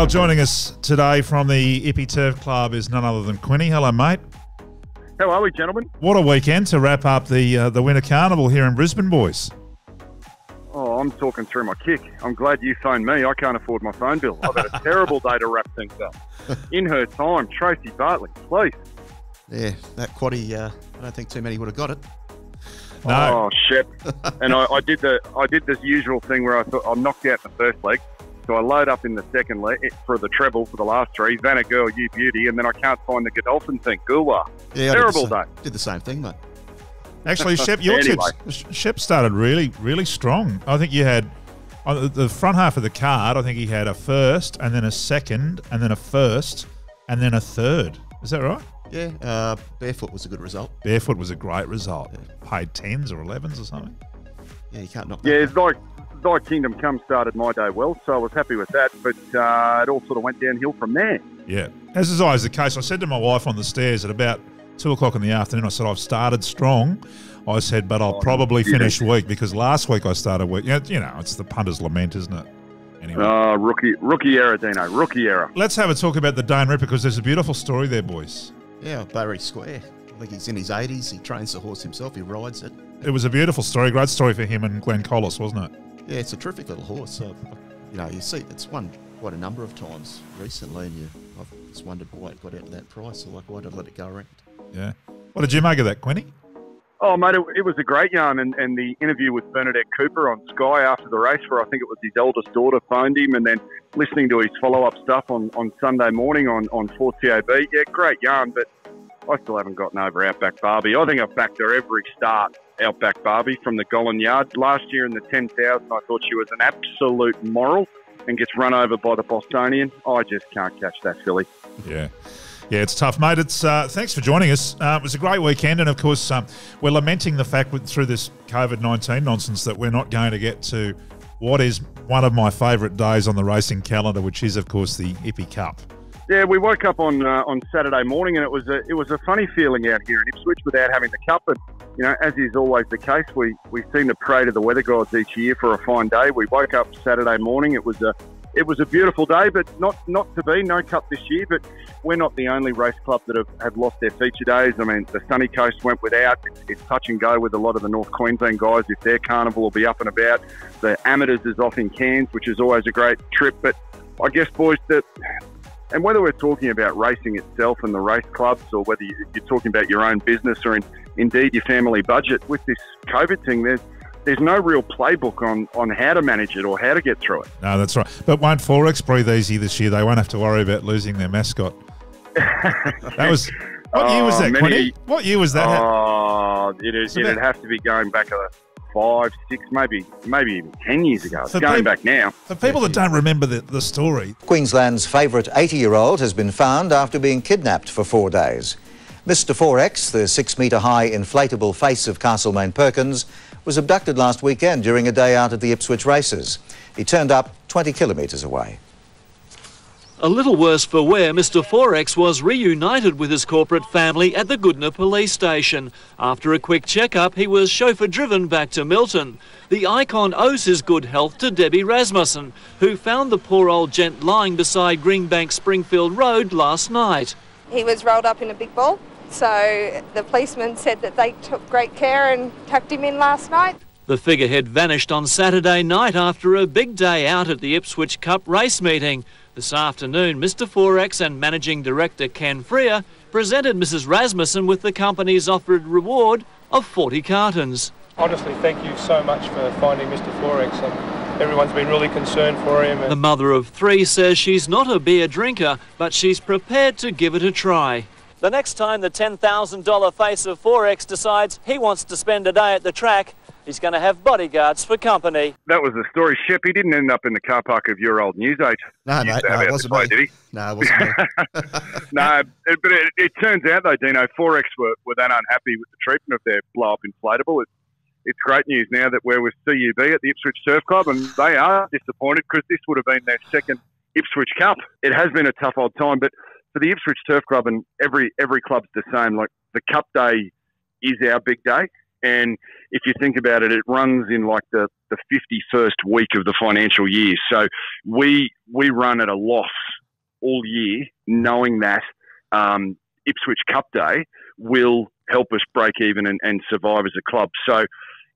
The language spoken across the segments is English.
Well, joining us today from the Ipswich Turf Club is none other than Quinny. Hello, mate. How are we, gentlemen? What a weekend to wrap up the Winter Carnival here in Brisbane, boys. Oh, I'm talking through my kick. I'm glad you phoned me. I can't afford my phone bill. I've had a terrible day to wrap things up. In her time, Tracy Bartley, please. Yeah, that quaddie, I don't think too many would have got it. No. Oh, shit. And I did this usual thing where I thought I'm knocked out in the first leg. So I load up in the second leg for the treble for the last three. Vanna Girl, You Beauty, and then I can't find the Godolphin thing. Gulwa. Yeah, Terrible day. Did the same thing, mate. Actually, Shep, your tips, Shep started really, really strong. I think you had, on the front half of the card, I think he had a first and then a second and then a first and then a third. Is that right? Yeah, barefoot was a good result. Barefoot was a great result. Yeah. Paid 10s or 11s or something. Yeah, you can't knock that. Yeah, it's like Thy Kingdom Come started my day well, so I was happy with that, but it all sort of went downhill from there. Yeah, as is always the case. I said to my wife on the stairs at about 2 o'clock in the afternoon, I said, I've started strong. I said, but I'll probably finish weak because last week I started weak. You know, it's the punter's lament, isn't it? Anyway. Rookie error, Dino, rookie error. Let's have a talk about the Dane Ripper because there's a beautiful story there, boys. Yeah, Barry Square. I think he's in his 80s. He trains the horse himself. He rides it. It was a beautiful story. Great story for him and Glenn Collis, wasn't it? Yeah, it's a terrific little horse. You see, it's won quite a number of times recently, and I've just wondered why it got out of that price. So, why did I let it go around? Yeah. What did you make of that, Quinny? Oh, mate, it was a great yarn, and the interview with Bernadette Cooper on Sky after the race, where I think it was his eldest daughter phoned him, and then listening to his follow-up stuff on Sunday morning on 4TAB. Yeah, great yarn, but I still haven't gotten over Outback Barbie. I think I've backed her every start, Outback Barbie, from the Gollan Yard. Last year in the 10,000, I thought she was an absolute moral and gets run over by the Bostonian. I just can't catch that filly. Yeah. Yeah, it's tough, mate. It's thanks for joining us. It was a great weekend, and of course, we're lamenting the fact through this COVID-19 nonsense that we're not going to get to what is one of my favourite days on the racing calendar, which is, of course, the Ippy Cup. Yeah, we woke up on Saturday morning, and it was a funny feeling out here in Ipswich without having the cup. And you know, as is always the case, we seem to pray to the weather gods each year for a fine day. We woke up Saturday morning. It was a beautiful day, but not to be. No cup this year, but we're not the only race club that have lost their feature days. I mean, the Sunny Coast went without. It's touch and go with a lot of the North Queensland guys if their carnival will be up and about. The Amateurs is off in Cairns, which is always a great trip. But I guess, boys, and whether we're talking about racing itself and the race clubs, or whether you're talking about your own business or indeed your family budget, with this COVID thing, there's no real playbook on how to manage it or how to get through it. No, that's right. But won't Forex breathe easy this year? They won't have to worry about losing their mascot. That was what year was that, Quinny? What year was that? Oh, it'd have to be going back 5, 6, maybe even 10 years ago. It's going back now. For people that don't remember the story, Queensland's favourite 80-year-old has been found after being kidnapped for 4 days. Mr. Forex, the 6-metre-high inflatable face of Castlemaine Perkins, was abducted last weekend during a day out at the Ipswich races. He turned up 20 kilometres away. A little worse for wear, Mr. Forex was reunited with his corporate family at the Goodna police station. After a quick checkup, he was chauffeur-driven back to Milton. The icon owes his good health to Debbie Rasmussen, who found the poor old gent lying beside Greenbank Springfield Road last night. He was rolled up in a big ball, so the policeman said that they took great care and tucked him in last night. The figurehead vanished on Saturday night after a big day out at the Ipswich Cup race meeting. This afternoon, Mr. Forex and Managing Director Ken Freer presented Mrs. Rasmussen with the company's offered reward of 40 cartons. Honestly, thank you so much for finding Mr. Forex. Everyone's been really concerned for him. The mother of 3 says she's not a beer drinker, but she's prepared to give it a try. The next time the $10,000 face of Forex decides he wants to spend a day at the track, he's going to have bodyguards for company. That was the story, Shep. He didn't end up in the car park of your old News 8. No, mate, no, it wasn't me. Did he? No, it wasn't me. No, but it turns out, though, Dino, Forex were that unhappy with the treatment of their blow-up inflatable. It's great news now that we're with CUB at the Ipswich Turf Club, and they are disappointed because this would have been their second Ipswich Cup. It has been a tough old time, but for the Ipswich Turf Club, and every club's the same, like the Cup Day is our big day. And if you think about it, it runs in like the 51st week of the financial year. So we run at a loss all year, knowing that Ipswich Cup Day will help us break even and survive as a club. So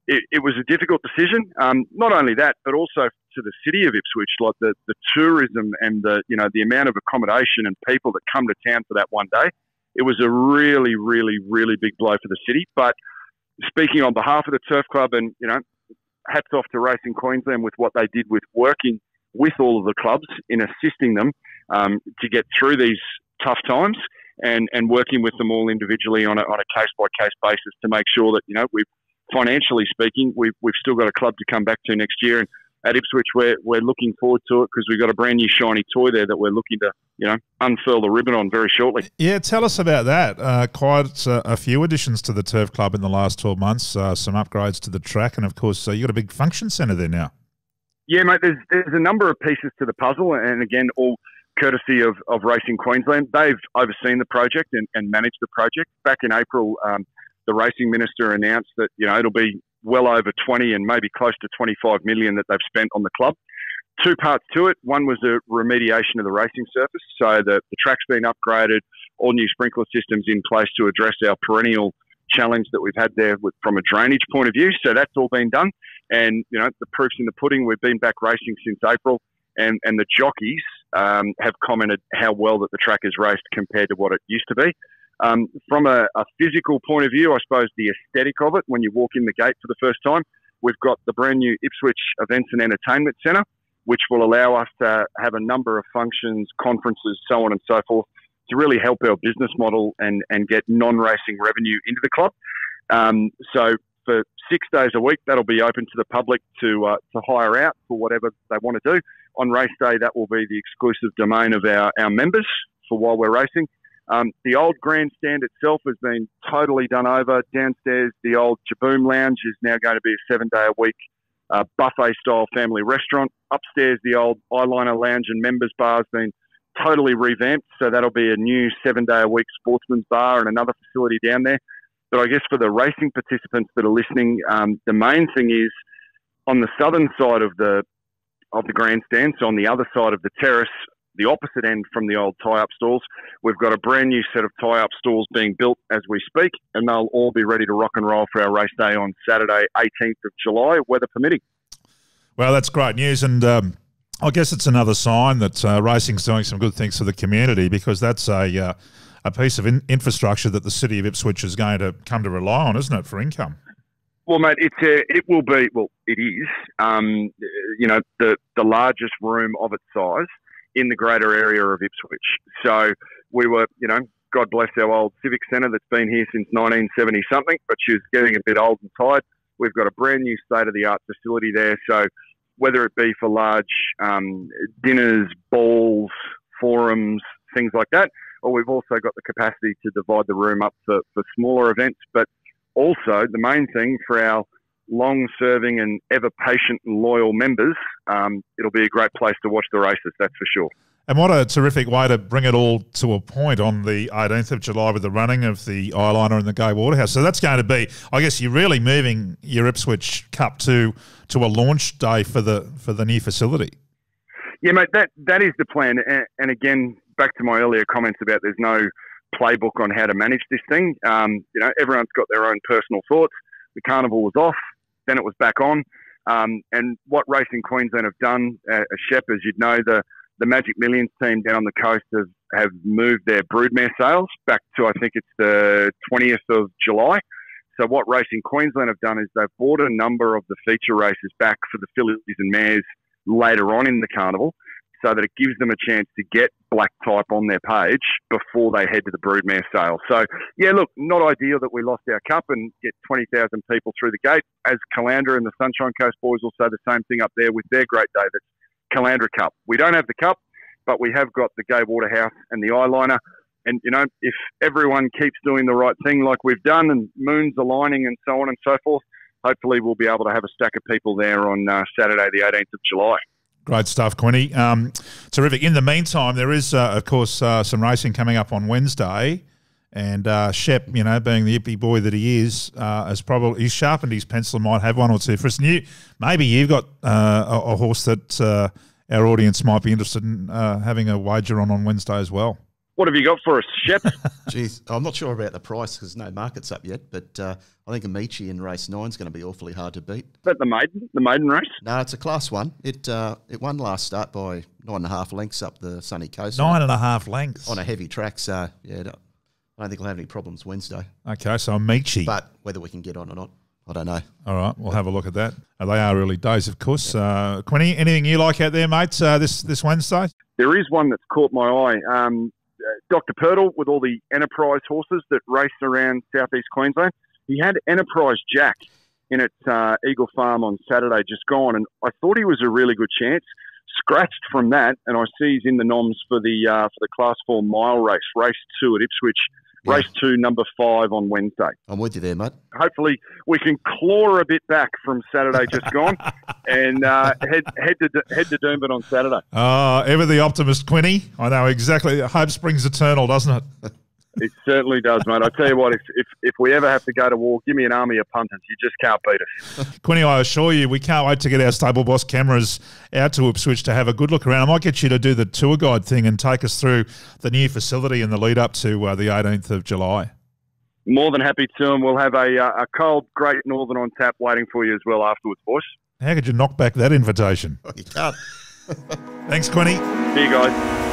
it was a difficult decision. Not only that, but also to the city of Ipswich, like the tourism and the amount of accommodation and people that come to town for that one day. It was a really, really, really big blow for the city. But speaking on behalf of the Turf Club, and hats off to Racing Queensland with what they did with working with all of the clubs in assisting them to get through these tough times, and working with them all individually on a case by case basis to make sure that we've financially speaking we've still got a club to come back to next year. And at Ipswich, we're looking forward to it because we've got a brand new shiny toy there that we're looking to unfurl the ribbon on very shortly. Yeah, tell us about that. Quite a few additions to the Turf Club in the last 12 months, some upgrades to the track, and of course you've got a big function centre there now. Yeah, mate, there's a number of pieces to the puzzle, and again, all courtesy of Racing Queensland. They've overseen the project and managed the project. Back in April, the Racing Minister announced that it'll be well over 20 and maybe close to 25 million that they've spent on the club. Two parts to it. One was the remediation of the racing surface. So the track's been upgraded, all new sprinkler systems in place to address our perennial challenge that we've had there from a drainage point of view. So that's all been done. And, the proof's in the pudding. We've been back racing since April, and the jockeys have commented how well that the track is raced compared to what it used to be. From a physical point of view, I suppose the aesthetic of it, when you walk in the gate for the first time, we've got the brand new Ipswich Events and Entertainment Centre, which will allow us to have a number of functions, conferences, so on and so forth, to really help our business model and get non-racing revenue into the club. So for 6 days a week, that'll be open to the public to hire out for whatever they want to do. On race day, that will be the exclusive domain of our members for while we're racing. The old grandstand itself has been totally done over. Downstairs, the old Jaboom Lounge is now going to be a 7-day-a-week buffet-style family restaurant. Upstairs, the old Eyeliner Lounge and members bar has been totally revamped, so that'll be a new 7-day-a-week sportsman's bar and another facility down there. But I guess for the racing participants that are listening, the main thing is on the southern side of the grandstand, so on the other side of the terrace, the opposite end from the old tie-up stalls, we've got a brand new set of tie-up stalls being built as we speak, and they'll all be ready to rock and roll for our race day on Saturday, 18th of July, weather permitting. Well, that's great news, and I guess it's another sign that racing's doing some good things for the community, because that's a piece of infrastructure that the city of Ipswich is going to come to rely on, isn't it, for income? Well, mate, it will be. Well, it is. The largest room of its size in the greater area of Ipswich. So we were, God bless our old Civic Centre that's been here since 1970-something, but she was getting a bit old and tired. We've got a brand new state-of-the-art facility there. So whether it be for large dinners, balls, forums, things like that, or we've also got the capacity to divide the room up for smaller events. But also the main thing for our long-serving and ever-patient and loyal members, it'll be a great place to watch the races, that's for sure. And what a terrific way to bring it all to a point on the 18th of July with the running of the Eyeliner and the Gay Waterhouse. So that's going to be, I guess, you're really moving your Ipswich Cup to a launch day for the new facility. Yeah, mate, that is the plan. And again, back to my earlier comments about there's no playbook on how to manage this thing. Everyone's got their own personal thoughts. The carnival was off, then it was back on. And what Racing Queensland have done, Shep, as you'd know, the Magic Millions team down on the coast have moved their broodmare sales back to, I think it's the 20th of July. So what Racing Queensland have done is they've brought a number of the feature races back for the fillies and mares later on in the carnival, so that it gives them a chance to get black type on their page before they head to the broodmare sale. So, yeah, look, not ideal that we lost our cup and get 20,000 people through the gate. As Caloundra and the Sunshine Coast boys will say the same thing up there with their great day, that's Caloundra Cup. We don't have the cup, but we have got the Gay Waterhouse and the Eyeliner. And, if everyone keeps doing the right thing like we've done and moons aligning and so on and so forth, hopefully we'll be able to have a stack of people there on Saturday, the 18th of July. Great stuff, Quinny. Terrific. In the meantime, there is, of course, some racing coming up on Wednesday, And Shep, you know, being the Ippy boy that he is, he's sharpened his pencil and might have one or two for us. And maybe you've got a horse that our audience might be interested in having a wager on Wednesday as well. What have you got for us, Shep? Geez, I'm not sure about the price because no market's up yet, but I think Amici in race 9 is going to be awfully hard to beat. Is that the maiden race? No, it's a Class 1. It won last start by 9.5 lengths up the sunny coast. 9.5 lengths? On a heavy track, so yeah, I don't think we'll have any problems Wednesday. Okay, so Amici. But whether we can get on or not, I don't know. All right, we'll have a look at that. They are early days, of course. Quinny, anything you like out there, mate, this Wednesday? There is one that's caught my eye. Dr. Purtle with all the Enterprise horses that race around southeast Queensland. He had Enterprise Jack in its Eagle Farm on Saturday just gone, and I thought he was a really good chance. Scratched from that, and I see he's in the noms for the Class 4 mile race 2 at Ipswich. Yeah. Race 2, number 5 on Wednesday. I'm with you there, mate. Hopefully we can claw a bit back from Saturday just gone and head to Doomben on Saturday. Ever the optimist, Quinny. I know exactly. Hope springs eternal, doesn't it? It certainly does, mate. I tell you what, if we ever have to go to war, give me an army of punters. You just can't beat us. Quinny, I assure you, we can't wait to get our stable boss cameras out to Ipswich to have a good look around. I might get you to do the tour guide thing and take us through the new facility in the lead up to the 18th of July. More than happy to, and we'll have a cold Great Northern on tap waiting for you as well afterwards, boys. How could you knock back that invitation? You can't. Thanks, Quinny. See you guys.